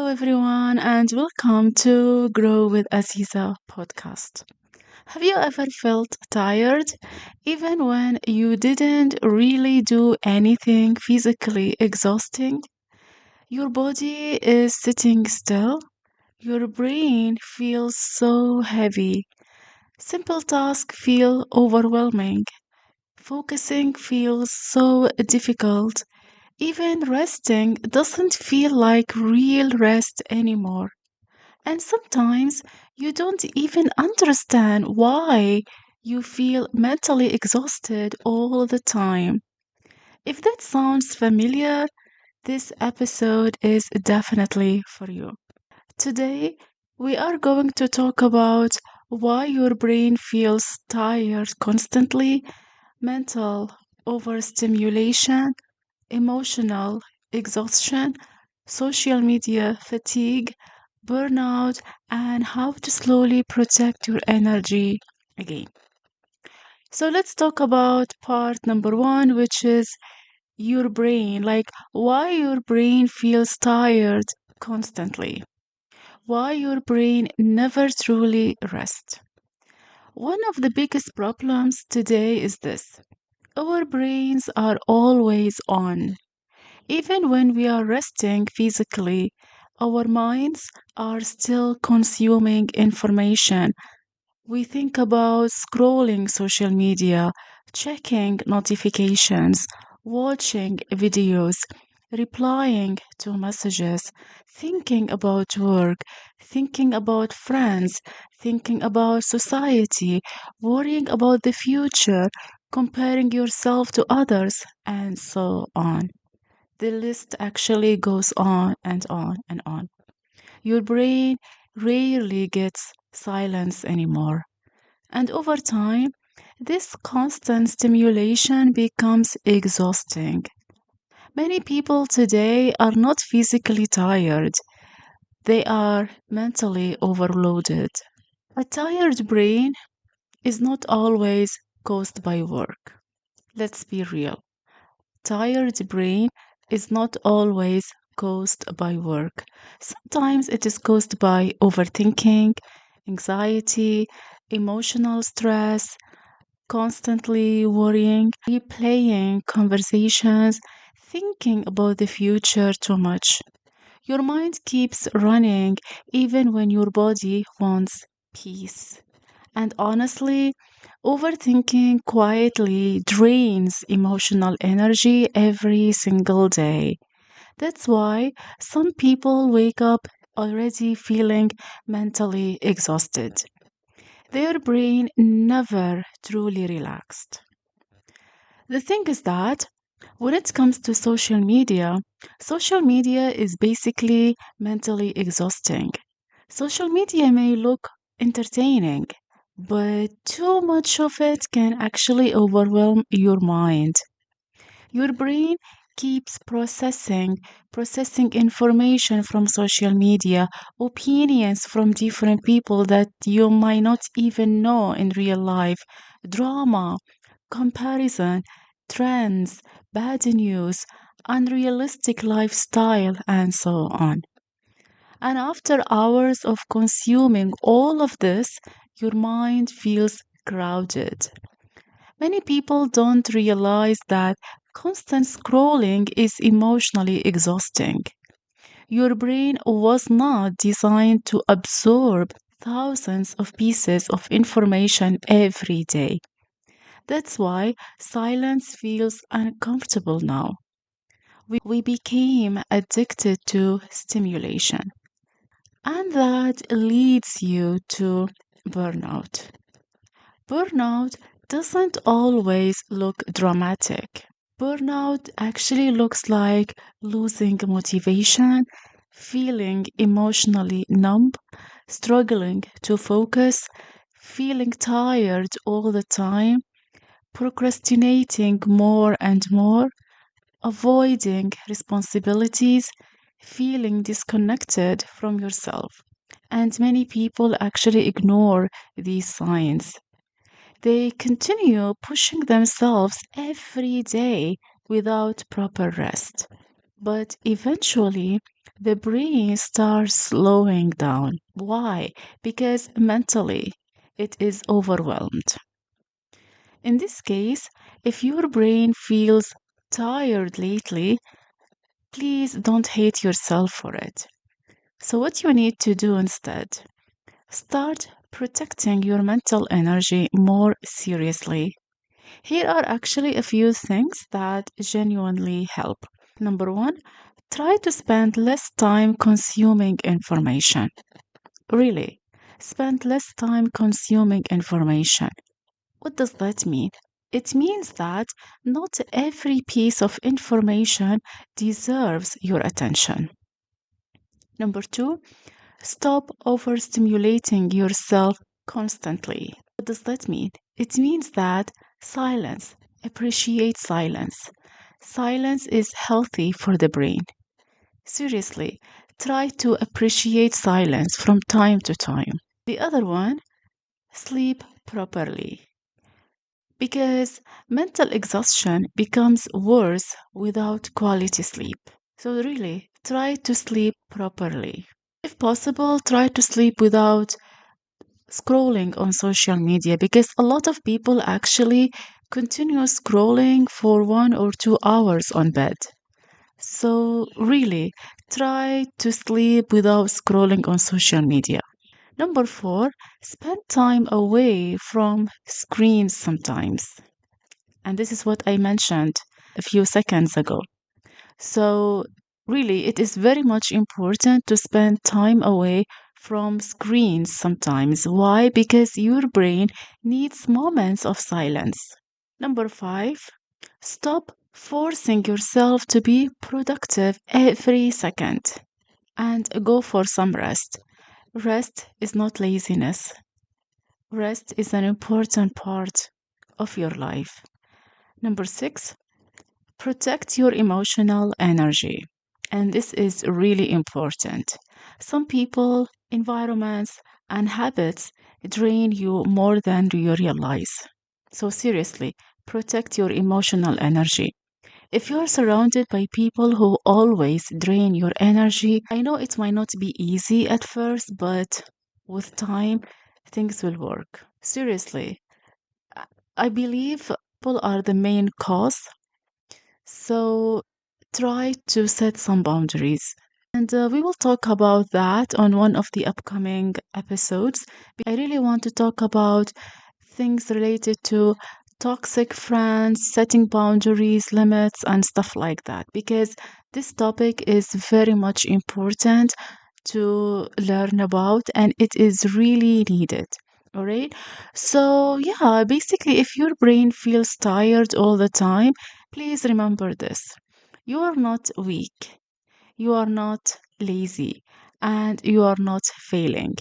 Hello, everyone, and welcome to Grow With Aziza podcast. Have you ever felt tired even when you didn't really do anything physically exhausting? Your body is sitting still, your brain feels so heavy, simple tasks feel overwhelming, focusing feels so difficult. Even resting doesn't feel like real rest anymore. And sometimes you don't even understand why you feel mentally exhausted all the time. If that sounds familiar, this episode is definitely for you. Today, we are going to talk about why your brain feels tired constantly, mental overstimulation, emotional exhaustion, social media fatigue, burnout, and how to slowly protect your energy again. So, let's talk about part number one, which is your brain, like why your brain feels tired constantly, why your brain never truly rests. One of the biggest problems today is this: our brains are always on. Even when we are resting physically, our minds are still consuming information. We think about scrolling social media, checking notifications, watching videos, replying to messages, thinking about work, thinking about friends, thinking about society, worrying about the future, comparing yourself to others, and so on. The list actually goes on and on and on. Your brain rarely gets silence anymore. And over time, this constant stimulation becomes exhausting. Many people today are not physically tired, they are mentally overloaded. A tired brain is not always caused by work. Let's be real. Tired brain is not always caused by work. Sometimes it is caused by overthinking, anxiety, emotional stress, constantly worrying, replaying conversations, thinking about the future too much. Your mind keeps running even when your body wants peace. And honestly, overthinking quietly drains emotional energy every single day. That's why some people wake up already feeling mentally exhausted. Their brain never truly relaxed. The thing is that when it comes to social media is basically mentally exhausting. Social media may look entertaining, but too much of it can actually overwhelm your mind. Your brain keeps processing information from social media, opinions from different people that you might not even know in real life, drama, comparison, trends, bad news, unrealistic lifestyle, and so on. And after hours of consuming all of this, your mind feels crowded. Many people don't realize that constant scrolling is emotionally exhausting. Your brain was not designed to absorb thousands of pieces of information every day. That's why silence feels uncomfortable now. We became addicted to stimulation, and that leads you to burnout. Burnout doesn't always look dramatic. Burnout actually looks like losing motivation, feeling emotionally numb, struggling to focus, feeling tired all the time, procrastinating more and more, avoiding responsibilities, feeling disconnected from yourself. And many people actually ignore these signs. They continue pushing themselves every day without proper rest. But eventually, the brain starts slowing down. Why? Because mentally it is overwhelmed. In this case, if your brain feels tired lately, please don't hate yourself for it. So, what you need to do instead, start protecting your mental energy more seriously. Here are actually a few things that genuinely help. Number one, try to spend less time consuming information. Really, spend less time consuming information. What does that mean? It means that not every piece of information deserves your attention. Number two, stop overstimulating yourself constantly. What does that mean? It means that silence, appreciate silence. Silence is healthy for the brain. Seriously, try to appreciate silence from time to time. The other one, sleep properly. Because mental exhaustion becomes worse without quality sleep. So, really, try to sleep properly. If possible, try to sleep without scrolling on social media because a lot of people actually continue scrolling for 1 or 2 hours on bed. So, really, try to sleep without scrolling on social media. Number four, spend time away from screens sometimes. And this is what I mentioned a few seconds ago. So, really, it is very much important to spend time away from screens sometimes. Why? Because your brain needs moments of silence. Number five, stop forcing yourself to be productive every second and go for some rest. Rest is not laziness, rest is an important part of your life. Number six, protect your emotional energy. And this is really important. Some people, environments, and habits drain you more than you realize. So, seriously, protect your emotional energy. If you're surrounded by people who always drain your energy, I know it might not be easy at first, but with time, things will work. Seriously, I believe people are the main cause, so try to set some boundaries. And we will talk about that on one of the upcoming episodes. I really want to talk about things related to toxic friends, setting boundaries, limits, and stuff like that, because this topic is very much important to learn about and it is really needed. All right. So, yeah, basically, if your brain feels tired all the time, please remember this. You are not weak, you are not lazy, and you are not failing.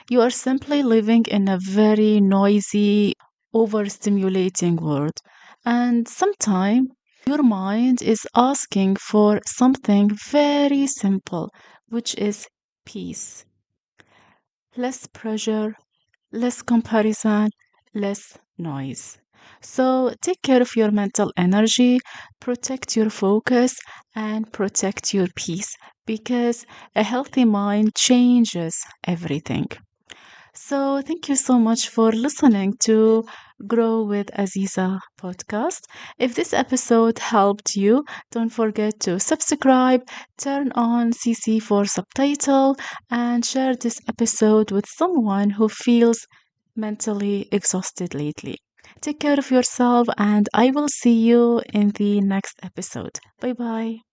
You are simply living in a very noisy, overstimulating world. And sometimes your mind is asking for something very simple, which is peace. Less pressure, less comparison, less noise. So take care of your mental energy, protect your focus, and protect your peace because a healthy mind changes everything. So, thank you so much for listening to Grow with Aziza podcast. If this episode helped you, don't forget to subscribe, turn on CC for subtitle, and share this episode with someone who feels mentally exhausted lately. Take care of yourself, and I will see you in the next episode. Bye bye.